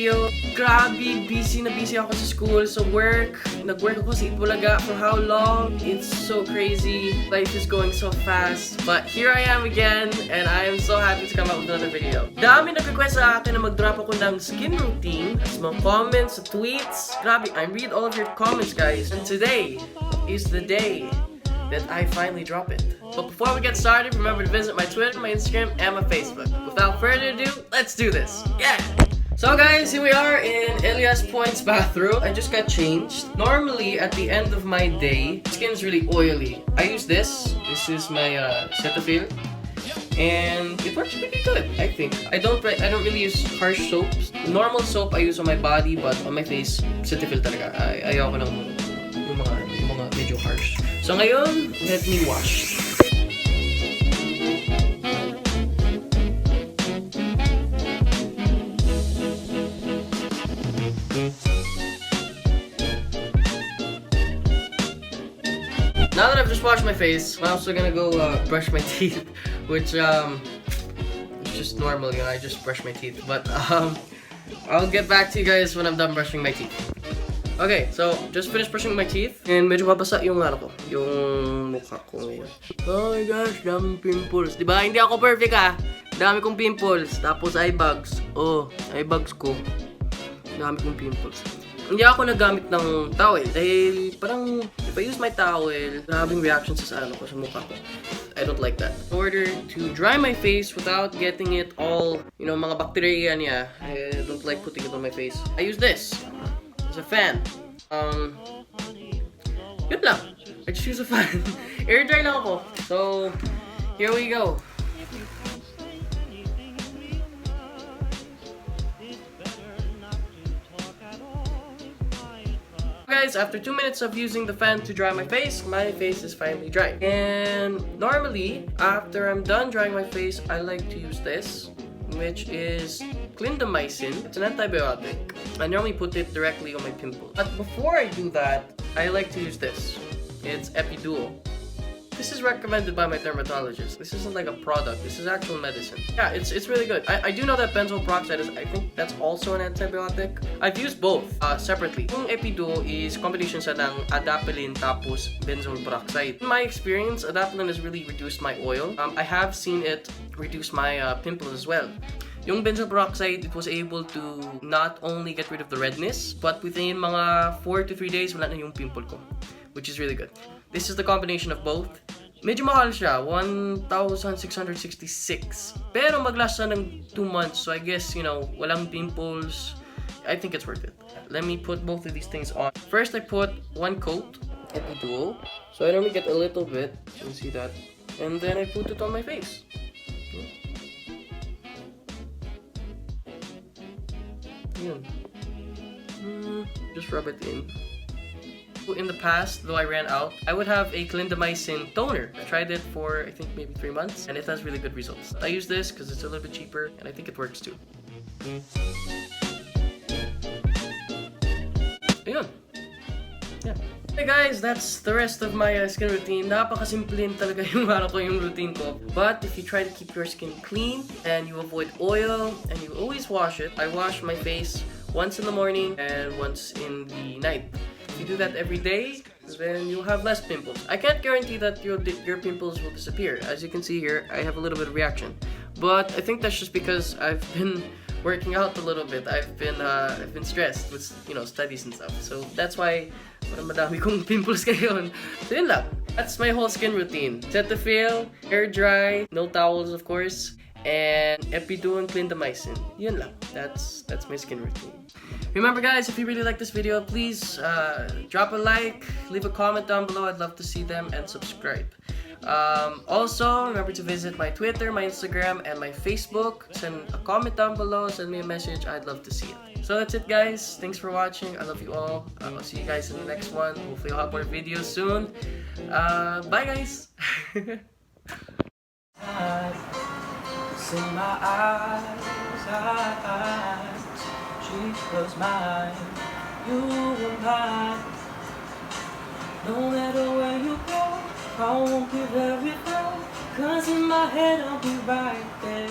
video. Grabe, busy na busy ako sa school, sa work. Nag-work ako sa Itbulaga for how long? It's so crazy. Life is going so fast. But here I am again, and I am so happy to come out with another video. Dami nag-request sa akin na mag-drop ako ng skin routine. Sa mga comments, sa tweets. Grabe, I read all of your comments, guys. And today is the day that I finally drop it. But before we get started, remember to visit my Twitter, my Instagram, and my Facebook. Without further ado, let's do this. Yeah! So guys, here we are in Elias Point's bathroom. I just got changed. Normally, at the end of my day, skin's really oily. I use this. This is my Cetaphil. And it works pretty good, I think. I don't really use harsh soaps. Normal soap I use on my body, but on my face, Cetaphil talaga. Ayoko ng yung mga medyo harsh. So ngayon, let me wash. Now that I've just washed my face, I'm also gonna go brush my teeth, which is just normal, you know, I just brush my teeth. But I'll get back to you guys when I'm done brushing my teeth. Okay, so just finished brushing my teeth, and medyo mabasa yung yung mukha ko ngayon. Oh my gosh, daming pimples. Diba? Hindi ako perfect Dami kong pimples, tapos eye bags. Oh, eye bags ko. Dami kong pimples. Hindi ako nagamit ng towel dahil parang if I use my towel, grabing reaction sa sa mukha ko. I don't like that. In order to dry my face without getting it all, you know, mga bacteria niya, I don't like putting it on my face. I use this. It's a fan. Yun lang. I just use a fan. Air dry lang ako. So, here we go. Guys, after 2 minutes of using the fan to dry my face is finally dry. And normally, after I'm done drying my face, I like to use this, which is Clindamycin. It's an antibiotic. I normally put it directly on my pimple. But before I do that, I like to use this. It's Epiduo. This is recommended by my dermatologist. This isn't like a product. This is actual medicine. Yeah, it's really good. I do know that benzoyl peroxide is, I think that's also an antibiotic. I've used both separately. Yung Epiduo is combination sa ng adapalene tapos benzoyl peroxide. In my experience, adapalene has really reduced my oil. I have seen it reduce my pimples as well. Yung benzoyl peroxide, it was able to not only get rid of the redness, but within mga 4 to 3 days, wala na yung pimple ko, which is really good. This is the combination of both. Medyo mahal siya, 1,666. Pero maglast siya ng 2 months, so I guess, you know, walang pimples. I think it's worth it. Let me put both of these things on. First, I put 1 coat, Epiduo. So I normally get a little bit, you can see that. And then I put it on my face. Just rub it in. In the past, though I ran out, I would have a Clindamycin toner. I tried it for, I think, maybe 3 months, and it has really good results. I use this because it's a little bit cheaper, and I think it works too. Ayun. Yeah. Hey guys, that's the rest of my skin routine. Napakasimpleng talaga yung routine ko. But if you try to keep your skin clean, and you avoid oil, and you always wash it, I wash my face once in the morning and once in the night. If you do that every day, then you'll have less pimples. I can't guarantee that your pimples will disappear. As you can see here, I have a little bit of reaction. But I think that's just because I've been working out a little bit. I've been stressed with, you know, studies and stuff. So that's why madami kong pimples ngayon. So yun lang. That's my whole skin routine. Cetaphil, hair dry, no towels of course, and Epiduo and Clindamycin. Yun lang. That's my skin routine. Remember guys, if you really like this video, please drop a like, leave a comment down below. I'd love to see them, and subscribe. Also, remember to visit my Twitter, my Instagram, and my Facebook. Send a comment down below, send me a message. I'd love to see it. So that's it guys. Thanks for watching. I love you all. I'll see you guys in the next one. Hopefully I'll have more videos soon. Bye guys. In my eyes, she was mine, you were mine. No matter where you go, I won't give everything, 'cause in my head I'll be right there.